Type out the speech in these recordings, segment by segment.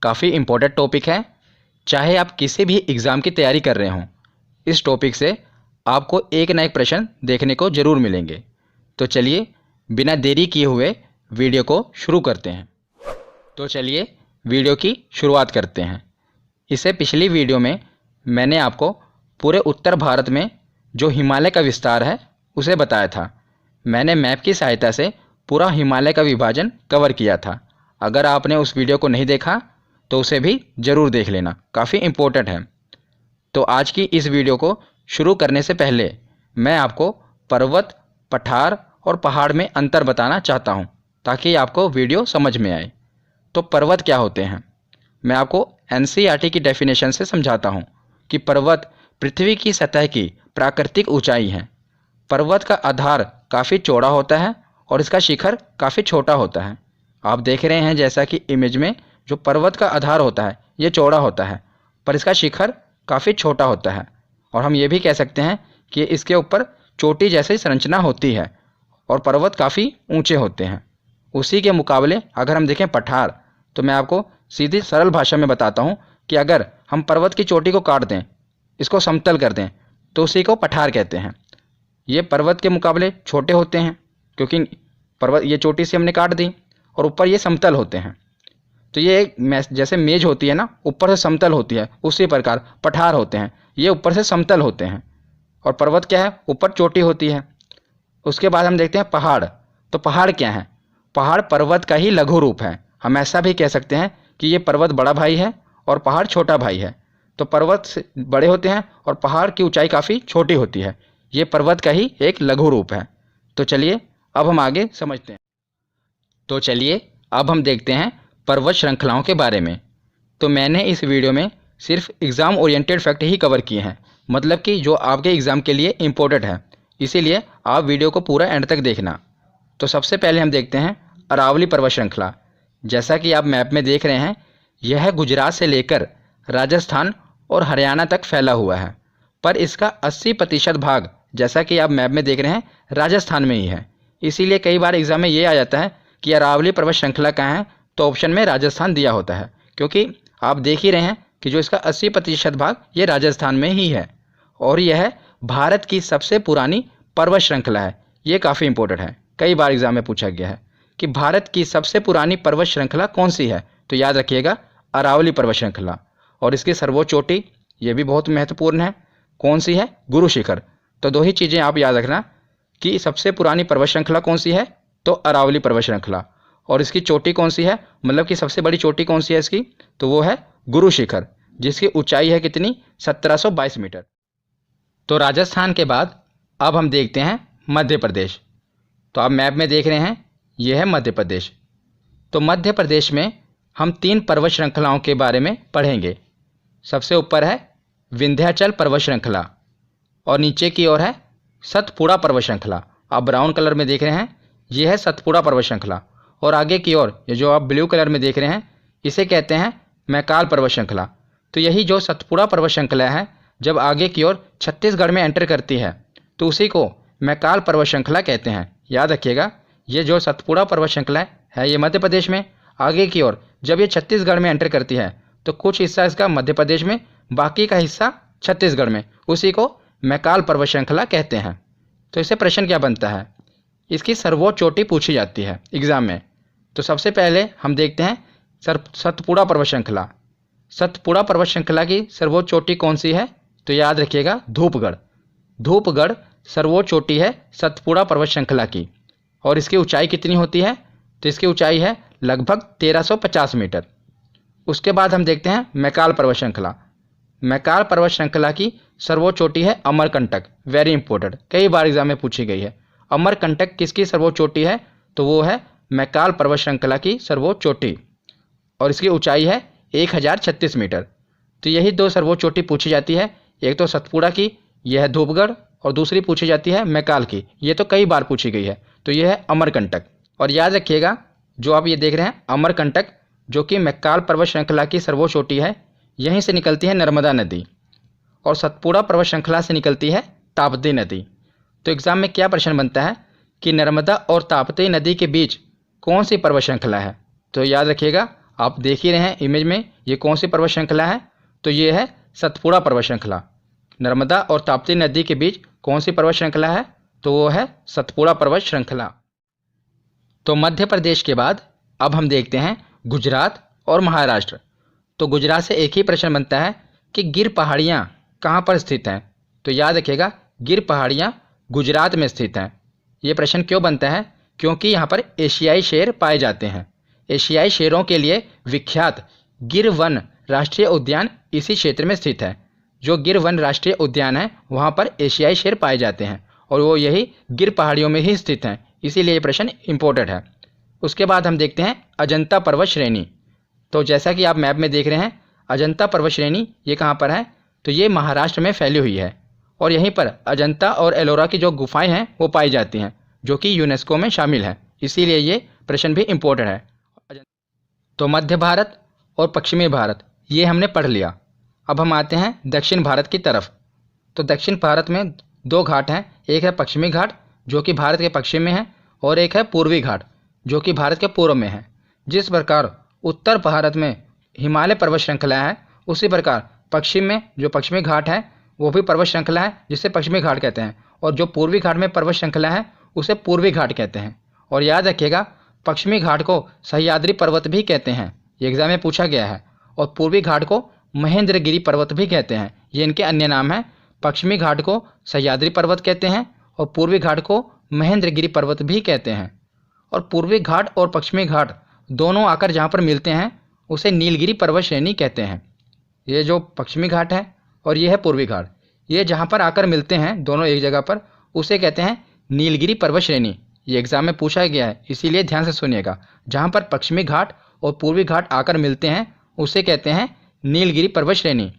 काफ़ी important topic है। चाहे आप किसी भी एग्ज़ाम की तैयारी कर रहे हों, इस टॉपिक से आपको एक ना एक प्रश्न देखने को ज़रूर मिलेंगे। तो चलिए बिना देरी किए हुए वीडियो को शुरू करते हैं। तो चलिए वीडियो की शुरुआत करते हैं। इससे पिछली वीडियो में मैंने आपको पूरे उत्तर भारत में जो हिमालय का विस्तार है उसे बताया था। मैंने मैप की सहायता से पूरा हिमालय का विभाजन कवर किया था। अगर आपने उस वीडियो को नहीं देखा तो उसे भी ज़रूर देख लेना, काफ़ी इम्पोर्टेंट है। तो आज की इस वीडियो को शुरू करने से पहले मैं आपको पर्वत, पठार और पहाड़ में अंतर बताना चाहता हूँ ताकि आपको वीडियो समझ में आए। तो पर्वत क्या होते हैं, मैं आपको एनसीईआरटी की डेफिनेशन से समझाता हूँ कि पर्वत पृथ्वी की सतह की प्राकृतिक ऊंचाई है। पर्वत का आधार काफ़ी चौड़ा होता है और इसका शिखर काफ़ी छोटा होता है। आप देख रहे हैं जैसा कि इमेज में जो पर्वत का आधार होता है ये चौड़ा होता है पर इसका शिखर काफ़ी छोटा होता है। और हम ये भी कह सकते हैं कि इसके ऊपर चोटी जैसी संरचना होती है और पर्वत काफ़ी ऊंचे होते हैं। उसी के मुकाबले अगर हम देखें पठार, तो मैं आपको सीधी सरल भाषा में बताता हूँ कि अगर हम पर्वत की चोटी को काट दें, इसको समतल कर दें, तो उसी को पठार कहते हैं। ये पर्वत के मुकाबले छोटे होते हैं क्योंकि पर्वत ये चोटी से हमने काट दी और ऊपर ये समतल होते हैं। तो ये जैसे मेज होती है ना, ऊपर से समतल होती है, उसी प्रकार पठार होते हैं, ये ऊपर से समतल होते हैं। और पर्वत क्या है, ऊपर चोटी होती है। उसके बाद हम देखते हैं पहाड़। तो पहाड़ क्या है, पहाड़ पर्वत का ही लघु रूप है। हम ऐसा भी कह सकते हैं कि ये पर्वत बड़ा भाई है और पहाड़ छोटा भाई है। तो पर्वत से बड़े होते हैं और पहाड़ की ऊंचाई काफ़ी छोटी होती है। ये पर्वत का ही एक लघु रूप है। तो चलिए अब हम आगे समझते हैं। तो चलिए अब हम देखते हैं पर्वत श्रृंखलाओं के बारे में। तो मैंने इस वीडियो में सिर्फ एग्ज़ाम ओरिएंटेड फैक्ट ही कवर किए हैं, मतलब कि जो आपके एग्ज़ाम के लिए इम्पोर्टेंट है। इसीलिए आप वीडियो को पूरा एंड तक देखना। तो सबसे पहले हम देखते हैं अरावली पर्वत श्रृंखला। जैसा कि आप मैप में देख रहे हैं, यह गुजरात से लेकर राजस्थान और हरियाणा तक फैला हुआ है, पर इसका 80% भाग, जैसा कि आप मैप में देख रहे हैं, राजस्थान में ही है। इसीलिए कई बार एग्ज़ाम में ये आ जाता है कि अरावली पर्वत श्रृंखला कहाँ है, तो ऑप्शन में राजस्थान दिया होता है, क्योंकि आप देख ही रहे हैं कि जो इसका 80% भाग ये राजस्थान में ही है। और यह भारत की सबसे पुरानी पर्वत श्रृंखला है। ये काफ़ी इंपॉर्टेंट है, कई बार एग्जाम में पूछा गया है कि भारत की सबसे पुरानी पर्वत श्रृंखला कौन सी है, तो याद रखिएगा अरावली पर्वत श्रृंखला। और इसकी सर्वोच्च चोटी ये भी बहुत महत्वपूर्ण है, कौन सी है, गुरु शिखर। तो दो ही चीज़ें आप याद रखना कि सबसे पुरानी पर्वत श्रृंखला कौन सी है, तो अरावली पर्वत श्रृंखला। और इसकी चोटी कौन सी है, मतलब कि सबसे बड़ी चोटी कौन सी है इसकी, तो वो है गुरु शिखर, जिसकी ऊंचाई है कितनी, 1722 मीटर। तो राजस्थान के बाद अब हम देखते हैं मध्य प्रदेश। तो आप मैप में देख रहे हैं, यह है मध्य प्रदेश। तो मध्य प्रदेश में हम 3 पर्वत श्रृंखलाओं के बारे में पढ़ेंगे। सबसे ऊपर है विंध्याचल पर्वत श्रृंखला और नीचे की ओर है सतपुड़ा पर्वत श्रृंखला। आप ब्राउन कलर में देख रहे हैं, यह है सतपुड़ा पर्वत श्रृंखला। और आगे की ओर ये जो आप ब्लू कलर में देख रहे हैं, इसे कहते हैं मैकाल पर्वत श्रृंखला। तो यही जो सतपुड़ा पर्वत श्रृंखला है, जब आगे की ओर छत्तीसगढ़ में एंटर करती है तो उसी को मैकाल पर्वत श्रृंखला कहते हैं। याद रखिएगा, ये जो सतपुड़ा पर्वत श्रृंखला है ये मध्य प्रदेश में, आगे की ओर जब ये छत्तीसगढ़ में एंटर करती है तो कुछ हिस्सा इसका मध्य प्रदेश में, बाकी का हिस्सा छत्तीसगढ़ में, उसी को मैकाल पर्वत श्रृंखला कहते हैं। तो इससे प्रश्न क्या बनता है, इसकी सर्वोच्च चोटी पूछी जाती है एग्जाम में। तो सबसे पहले हम देखते हैं सतपुड़ा पर्वत श्रृंखला। सतपुड़ा पर्वत श्रृंखला की सर्वोच्च चोटी कौन सी है, तो याद रखिएगा धूपगढ़। धूपगढ़ सर्वोच्च चोटी है सतपुड़ा पर्वत श्रृंखला की। और इसकी ऊंचाई कितनी होती है, तो इसकी ऊंचाई है लगभग 1350 मीटर। उसके बाद हम देखते हैं मैकाल पर्वत श्रृंखला। मैकाल पर्वत श्रृंखला की सर्वोच्च चोटी है अमरकंटक। वेरी इंपॉर्टेंट, कई बार एग्जाम में पूछी गई है। अमरकंटक किसकी सर्वोच्च चोटी है, तो वो है मैकाल पर्वत श्रृंखला की सर्वोच्च चोटी और इसकी ऊंचाई है 1036 मीटर। तो यही 2 सर्वोच्च चोटी पूछी जाती है, एक तो सतपुड़ा की, यह है धूपगढ़, और दूसरी पूछी जाती है मैकाल की। ये तो कई बार पूछी गई है, तो यह है अमरकंटक। और याद रखिएगा, जो आप ये देख रहे हैं अमरकंटक, जो कि मैकाल पर्वत श्रृंखला की सर्वोच्च चोटी है, यहीं से निकलती है नर्मदा नदी और सतपुड़ा पर्वत श्रृंखला से निकलती है ताप्ती नदी। तो एग्जाम में क्या प्रश्न बनता है कि नर्मदा और ताप्ती नदी के बीच कौन सी पर्वत श्रृंखला है, तो याद रखिएगा आप देख ही रहे हैं इमेज में, ये कौन सी पर्वत श्रृंखला है? तो ये है सतपुड़ा पर्वत श्रृंखला। नर्मदा और ताप्ती नदी के बीच कौन सी पर्वत श्रृंखला है? तो वो है सतपुड़ा पर्वत श्रृंखला। तो मध्य प्रदेश के बाद अब हम देखते हैं गुजरात और महाराष्ट्र। तो गुजरात से एक ही प्रश्न बनता है कि गिर पहाड़ियाँ कहाँ पर स्थित हैं? तो याद रखिएगा, गिर पहाड़ियाँ गुजरात में स्थित हैं। ये प्रश्न क्यों बनता है? क्योंकि यहाँ पर एशियाई शेर पाए जाते हैं। एशियाई शेरों के लिए विख्यात गिर वन राष्ट्रीय उद्यान इसी क्षेत्र में स्थित है। जो गिर वन राष्ट्रीय उद्यान है वहाँ पर एशियाई शेर पाए जाते हैं और वो यही गिर पहाड़ियों में ही स्थित हैं, इसीलिए ये प्रश्न इम्पोर्टेंट है। उसके बाद हम देखते हैं अजंता पर्वत श्रेणी। तो जैसा कि आप मैप में देख रहे हैं, अजंता पर्वत श्रेणी ये कहाँ पर है? तो ये महाराष्ट्र में फैली हुई है और यहीं पर अजंता और एलोरा की जो गुफाएं हैं वो पाई जाती हैं, जो कि यूनेस्को में शामिल है, इसीलिए ये प्रश्न भी इम्पोर्टेंट है। तो मध्य भारत और पश्चिमी भारत ये हमने पढ़ लिया। अब हम आते हैं दक्षिण भारत की तरफ। तो दक्षिण भारत में दो घाट हैं, एक है पश्चिमी घाट जो कि भारत के पश्चिम में है और एक है पूर्वी घाट जो कि भारत के पूर्व में है। जिस प्रकार उत्तर भारत में हिमालय पर्वत श्रृंखला है, उसी प्रकार पश्चिम में जो पश्चिमी घाट है वो भी पर्वत श्रृंखला है जिसे पश्चिमी घाट कहते हैं, और जो पूर्वी घाट में पर्वत श्रृंखला है उसे पूर्वी घाट कहते हैं। और याद रखिएगा, पश्चिमी घाट को सह्याद्री पर्वत भी कहते हैं, ये एग्जाम में पूछा गया है, और पूर्वी घाट को महेंद्रगिरी पर्वत भी कहते हैं। ये इनके अन्य नाम हैं। पश्चिमी घाट को सह्याद्री पर्वत कहते हैं और पूर्वी घाट को महेंद्रगिरी पर्वत भी कहते हैं। और पूर्वी घाट और पश्चिमी घाट दोनों आकर जहाँ पर मिलते हैं उसे नीलगिरी पर्वत श्रेणी कहते हैं। ये जो पश्चिमी घाट है और ये है पूर्वी घाट, ये जहाँ पर आकर मिलते हैं दोनों एक जगह पर, उसे कहते हैं नीलगिरी पर्वत श्रेणी। ये एग्जाम में पूछा गया है, इसीलिए ध्यान से सुनिएगा। जहाँ पर पश्चिमी घाट और पूर्वी घाट आकर मिलते हैं उसे कहते हैं नीलगिरी पर्वत श्रेणी।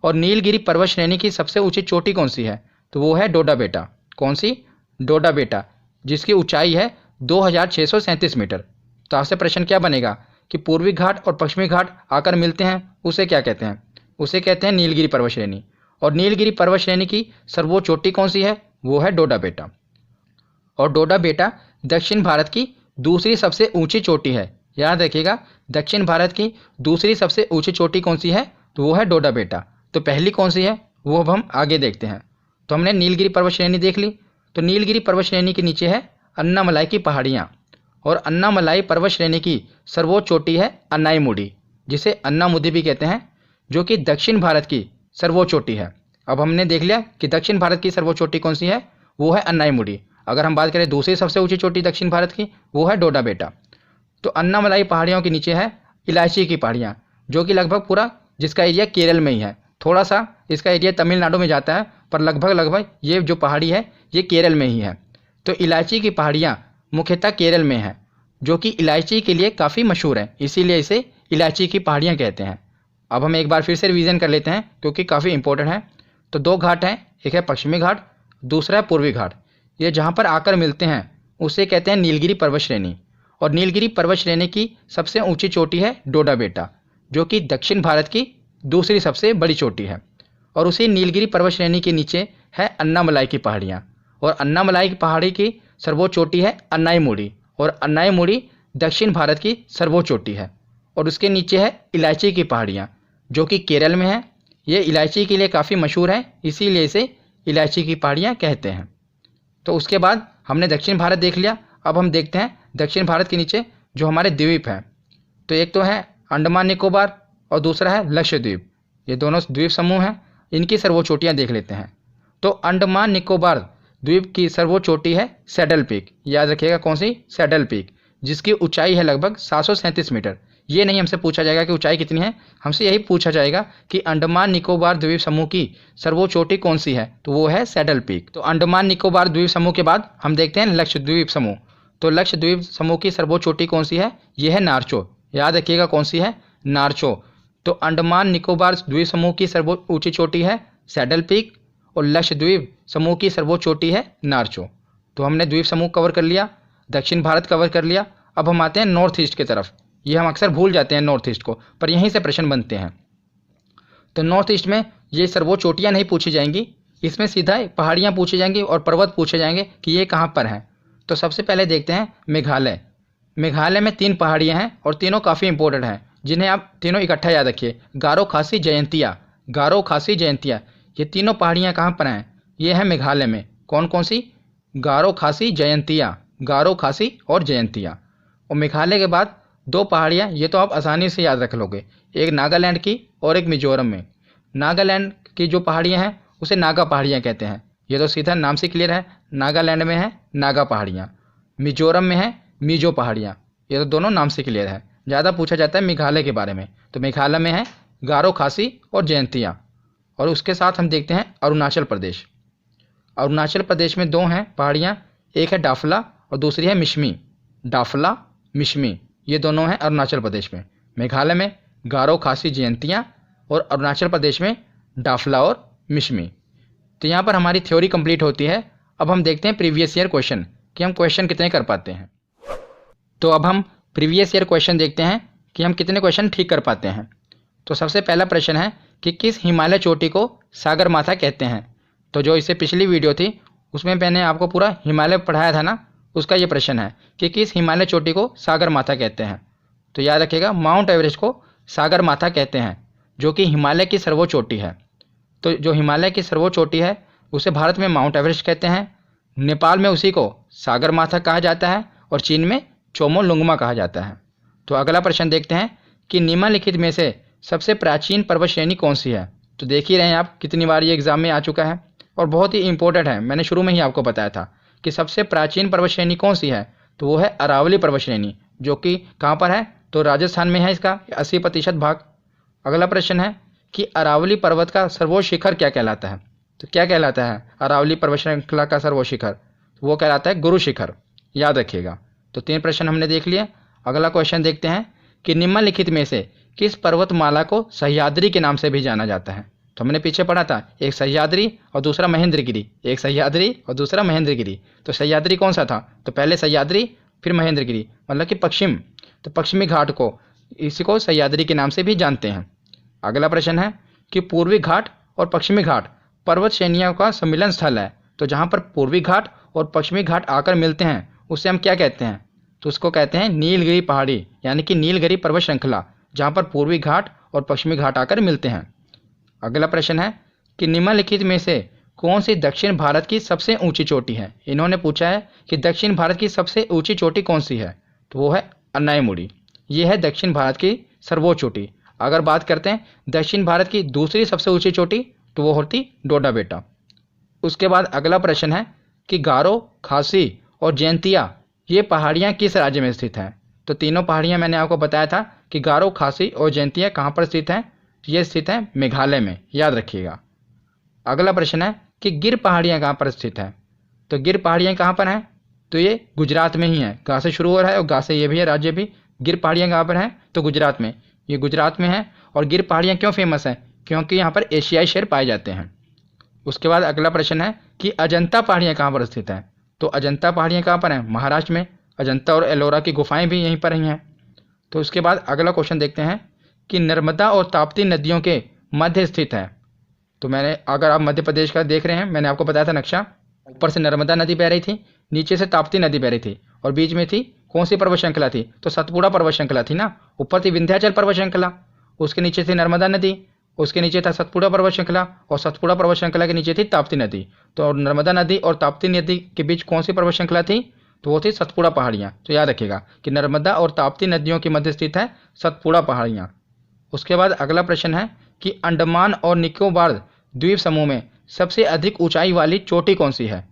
और नीलगिरी पर्वत श्रेणी की सबसे ऊंची चोटी कौन सी है? तो वो है डोडा बेटा। कौन सी? डोडा बेटा, जिसकी ऊंचाई है 2637 मीटर। तो आपसे प्रश्न क्या बनेगा कि पूर्वी घाट और पश्चिमी घाट आकर मिलते हैं उसे क्या कहते हैं? उसे कहते हैं नीलगिरी पर्वत श्रेणी। और नीलगिरी पर्वत श्रेणी की सर्वोच्च चोटी कौन सी है? वो है डोडा बेटा। और डोडा बेटा दक्षिण भारत की दूसरी सबसे ऊंची चोटी है। याद रखिएगा, दक्षिण भारत की दूसरी सबसे ऊंची चोटी कौन सी है? तो वो है डोडा बेटा। तो पहली कौन सी है वो अब हम आगे देखते हैं। तो हमने नीलगिरी पर्वत श्रेणी देख ली। तो नीलगिरी पर्वत श्रेणी के नीचे है अन्नामलाई की पहाड़ियाँ, और अन्नामलाई पर्वत श्रेणी की सर्वोच्च चोटी है अन्नाईमुडी, जिसे अन्नामुदी भी कहते हैं, जो कि दक्षिण भारत की सर्वोच्च चोटी है। अब हमने देख लिया कि दक्षिण भारत की सर्वोच्च चोटी कौन सी है, वो है अन्नाईमुडी। अगर हम बात करें दूसरी सबसे ऊंची चोटी दक्षिण भारत की, वो है डोडा बेटा। तो अन्नामलाई पहाड़ियों के नीचे है इलायची की पहाड़ियाँ, जो कि लगभग पूरा जिसका एरिया केरल में ही है। थोड़ा सा इसका एरिया तमिलनाडु में जाता है, पर लगभग ये जो पहाड़ी है ये केरल में ही है। तो इलायची की पहाड़ियाँ मुख्यतः केरल में है, जो कि इलायची के लिए काफ़ी मशहूर है, इसीलिए इसे इलायची की पहाड़ियाँ कहते हैं। अब हम एक बार फिर से रिवीजन कर लेते हैं क्योंकि काफ़ी इंपॉर्टेंट है। तो दो घाट हैं, एक है पश्चिमी घाट, दूसरा है पूर्वी घाट। ये जहाँ पर आकर मिलते हैं उसे कहते हैं नीलगिरी पर्वत श्रेणी। और नीलगिरी पर्वत श्रेणी की सबसे ऊंची चोटी है डोडा बेटा, जो कि दक्षिण भारत की दूसरी सबसे बड़ी चोटी है। और उसी नीलगिरी पर्वत श्रेणी के नीचे है अन्नामलाई की पहाड़ियाँ, और अन्नामलाई की पहाड़ी की सर्वोच्च चोटी है अन्नाईमुडी, और अन्नाईमुडी दक्षिण भारत की सर्वोच्च चोटी है। और उसके नीचे है इलायची की पहाड़ियाँ, जो कि केरल में है। ये इलायची के लिए काफ़ी मशहूर है, इसीलिए इसे इलायची की पहाड़ियाँ कहते हैं। तो उसके बाद हमने दक्षिण भारत देख लिया। अब हम देखते हैं दक्षिण भारत के नीचे जो हमारे द्वीप हैं। तो एक तो है अंडमान निकोबार और दूसरा है लक्षद्वीप। ये दोनों द्वीप समूह हैं, इनकी सर्वोच्च चोटियाँ देख लेते हैं। तो अंडमान निकोबार द्वीप की सर्वोच्च चोटी है सैडल पीक। याद रखिएगा कौन सी? सैडल पीक, जिसकी ऊंचाई है लगभग 737 मीटर। ये नहीं हमसे पूछा जाएगा कि ऊंचाई कितनी है, हमसे यही पूछा जाएगा कि अंडमान निकोबार द्वीप समूह की सर्वोच्च चोटी कौन सी है, तो वो है सैडल पीक। तो अंडमान निकोबार द्वीप समूह के बाद हम देखते हैं लक्षद्वीप समूह। तो लक्षद्वीप समूह की सर्वोच्च चोटी कौन सी है? ये है नारचो। याद रखिएगा कौन सी है? नारचो। तो अंडमान निकोबार द्वीप समूह की सर्वोच्च ऊंची चोटी है सैडल पीक, और लक्षद्वीप समूह की सर्वोच्च चोटी है नारचो। तो हमने द्वीप समूह कवर कर लिया, दक्षिण भारत कवर कर लिया। अब हम आते हैं नॉर्थ ईस्ट की तरफ। ये हम अक्सर भूल जाते हैं नॉर्थ ईस्ट को, पर यहीं से प्रश्न बनते हैं। तो नॉर्थ ईस्ट में ये सर्वोच्च चोटियाँ नहीं पूछी जाएंगी, इसमें सीधा पहाड़ियाँ पूछी जाएंगी और पर्वत पूछे जाएंगे कि ये कहाँ पर हैं। तो सबसे पहले देखते हैं मेघालय। मेघालय में 3 पहाड़ियाँ हैं और तीनों काफ़ी इंपॉर्टेंट हैं, जिन्हें आप तीनों इकट्ठा याद रखिए। गारो, खासी, जयंतिया। गारो, खासी, जयंतिया, ये तीनों पहाड़ियाँ कहाँ पर हैं? ये है मेघालय में। कौन कौन सी? गारो, खासी, जयंतिया। गारो, खासी और जयंतिया। और मेघालय के बाद दो पहाड़ियाँ, ये तो आप आसानी से याद रख लोगे, एक नागालैंड की और एक मिजोरम में। नागालैंड की जो पहाड़ियाँ हैं उसे नागा पहाड़ियाँ कहते हैं। ये तो सीधा नाम से क्लियर है, नागालैंड में है नागा पहाड़ियाँ, मिजोरम में है मिजो पहाड़ियाँ। ये तो दोनों नाम से क्लियर है। ज़्यादा पूछा जाता है मेघालय के बारे में, तो मेघालय में है गारो, खासी और जयंतिया। और उसके साथ हम देखते हैं अरुणाचल प्रदेश। अरुणाचल प्रदेश में दो हैं पहाड़ियाँ, एक है डाफला और दूसरी है मिशमी। डाफला, मिशमी, ये दोनों हैं अरुणाचल प्रदेश में। मेघालय में गारो, खासी, जयंतिया और अरुणाचल प्रदेश में डाफला और मिशमी। तो यहाँ पर हमारी थ्योरी कंप्लीट होती है। अब हम देखते हैं प्रीवियस ईयर क्वेश्चन कि हम क्वेश्चन कितने कर पाते हैं। तो अब हम प्रीवियस ईयर क्वेश्चन देखते हैं कि हम कितने क्वेश्चन ठीक कर पाते हैं। तो सबसे पहला प्रश्न है कि किस हिमालय चोटी को सागरमाथा कहते हैं। तो जो इससे पिछली वीडियो थी उसमें मैंने आपको पूरा हिमालय पढ़ाया था ना, उसका ये प्रश्न है कि किस हिमालय चोटी को सागरमाथा कहते हैं। तो याद रखिएगा, माउंट एवरेस्ट को सागरमाथा कहते हैं, जो कि हिमालय की सर्वोच्च चोटी है। तो जो हिमालय की सर्वोच्च चोटी है उसे भारत में माउंट एवरेस्ट कहते हैं, नेपाल में उसी को सागरमाथा कहा जाता है और चीन में चोमोलुंगमा कहा जाता है। तो अगला प्रश्न देखते हैं कि निम्नलिखित में से सबसे प्राचीन पर्वत श्रेणी कौन सी है। तो देख ही रहे हैं आप कितनी बार ये एग्जाम में आ चुका है और बहुत ही इंपॉर्टेंट है। मैंने शुरू में ही आपको बताया था कि सबसे प्राचीन पर्वत श्रेणी कौन सी है, तो वो है अरावली पर्वत श्रेणी, जो कि कहाँ पर है, तो राजस्थान में है इसका 80% भाग। अगला प्रश्न है कि अरावली पर्वत का सर्वोच्च शिखर क्या कहलाता है। तो क्या कहलाता है अरावली पर्वत श्रृंखला का सर्वोच्च शिखर? तो वो कहलाता है गुरु शिखर, याद रखिएगा। तो 3 प्रश्न हमने देख लिए। अगला क्वेश्चन देखते हैं कि निम्नलिखित में से किस पर्वतमाला को सह्याद्री के नाम से भी जाना जाता है। तो हमने पीछे पढ़ा था, एक सह्याद्री और दूसरा महेंद्रगिरी, एक सह्याद्री और दूसरा महेंद्रगिरी। तो सह्याद्री कौन सा था? तो पहले सह्याद्री फिर महेंद्रगिरी, मतलब कि पश्चिम। तो पश्चिमी घाट को, इसी को सह्याद्री के नाम से भी जानते हैं। अगला प्रश्न है कि पूर्वी घाट और पश्चिमी घाट पर्वत श्रेणियों का सम्मिलन स्थल है। तो जहाँ पर पूर्वी घाट और पश्चिमी घाट आकर मिलते हैं उसे हम क्या कहते हैं? तो उसको कहते हैं नीलगिरी पहाड़ी, यानी कि नीलगिरी पर्वत श्रृंखला, जहाँ पर पूर्वी घाट और पश्चिमी घाट आकर मिलते हैं। अगला प्रश्न है कि निम्नलिखित में से कौन सी दक्षिण भारत की सबसे ऊंची चोटी है। इन्होंने पूछा है कि दक्षिण भारत की सबसे ऊंची चोटी कौन सी है, तो वो है अन्नायमुड़ी। ये है दक्षिण भारत की सर्वोच्च चोटी। अगर बात करते हैं दक्षिण भारत की दूसरी सबसे ऊंची चोटी, तो वो होती डोडा बेटा। उसके बाद अगला प्रश्न है कि गारो, खासी और जयंतिया ये पहाड़ियाँ किस राज्य में स्थित हैं। तो तीनों पहाड़ियाँ मैंने आपको बताया था कि गारो, खासी और जयंतिया कहाँ पर स्थित हैं। तो ये स्थित है मेघालय में, याद रखिएगा। अगला प्रश्न है कि गिर पहाड़ियाँ कहाँ पर स्थित हैं। तो गिर पहाड़ियाँ कहाँ पर हैं? तो ये गुजरात में ही है। गा से शुरू हो रहा है और गा से ये भी है राज्य भी। गिर पहाड़ियाँ कहाँ पर हैं? तो गुजरात में। ये गुजरात में है। और गिर पहाड़ियाँ क्यों फेमस हैं? क्योंकि यहाँ पर एशियाई शेर पाए जाते हैं। उसके बाद अगला प्रश्न है कि अजंता पहाड़ियाँ कहाँ पर स्थित हैं। तो अजंता पहाड़ियाँ कहाँ पर हैं? महाराष्ट्र में। अजंता और एलोरा की गुफाएं भी यहीं पर ही हैं। तो उसके बाद अगला क्वेश्चन देखते हैं कि नर्मदा और ताप्ती नदियों के मध्य स्थित है। तो मैंने, अगर आप मध्य प्रदेश का देख रहे हैं, मैंने आपको बताया था नक्शा, ऊपर से नर्मदा नदी बह रही थी, नीचे से ताप्ती नदी बह रही थी और बीच में थी कौन सी पर्वत श्रृंखला थी? तो सतपुड़ा पर्वत श्रृंखला थी ना। ऊपर थी विंध्याचल पर्वत श्रृंखला, उसके नीचे थी नर्मदा नदी, उसके नीचे था सतपुड़ा पर्वत श्रृंखला और सतपुड़ा पर्वत श्रृंखला के नीचे थी ताप्ती नदी। तो नर्मदा नदी और ताप्ती नदी के बीच कौन सी पर्वत श्रृंखला थी? तो वो थी सतपुड़ा पहाड़ियाँ। तो याद रखिएगा कि नर्मदा और ताप्ती नदियों के मध्य स्थित है सतपुड़ा पहाड़ियाँ। उसके बाद अगला प्रश्न है कि अंडमान और निकोबार द्वीप समूह में सबसे अधिक ऊंचाई वाली चोटी कौन सी है।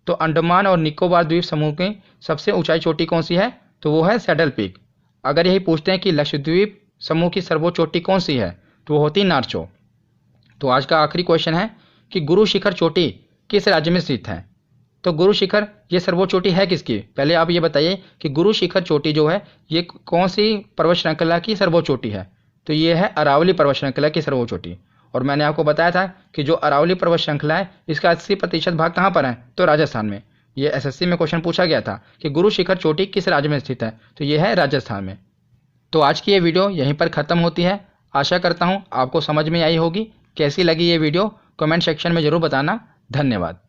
तो अंडमान और निकोबार द्वीप समूह की सबसे ऊंचाई चोटी कौन सी है? तो वो है सैडल पीक। अगर यही पूछते हैं कि लक्षद्वीप समूह की सर्वोच्च चोटी कौन सी है, तो वो होती नारचो। तो आज का आखिरी क्वेश्चन है कि गुरु शिखर चोटी किस राज्य में स्थित है। तो गुरु शिखर ये सर्वोच्च चोटी है किसकी? पहले आप ये बताइए कि गुरु शिखर चोटी जो है ये कौन सी पर्वत श्रृंखला की सर्वोच्च चोटी है। तो ये है अरावली पर्वत श्रृंखला की सर्वोच्च चोटी। और मैंने आपको बताया था कि जो अरावली पर्वत श्रृंखला है इसका 80% भाग कहाँ पर है? तो राजस्थान में। ये एसएससी में क्वेश्चन पूछा गया था कि गुरु शिखर चोटी किस राज्य में स्थित है, तो ये है राजस्थान में। तो आज की ये वीडियो यहीं पर ख़त्म होती है। आशा करता हूँ आपको समझ में आई होगी। कैसी लगी ये वीडियो कमेंट सेक्शन में ज़रूर बताना। धन्यवाद।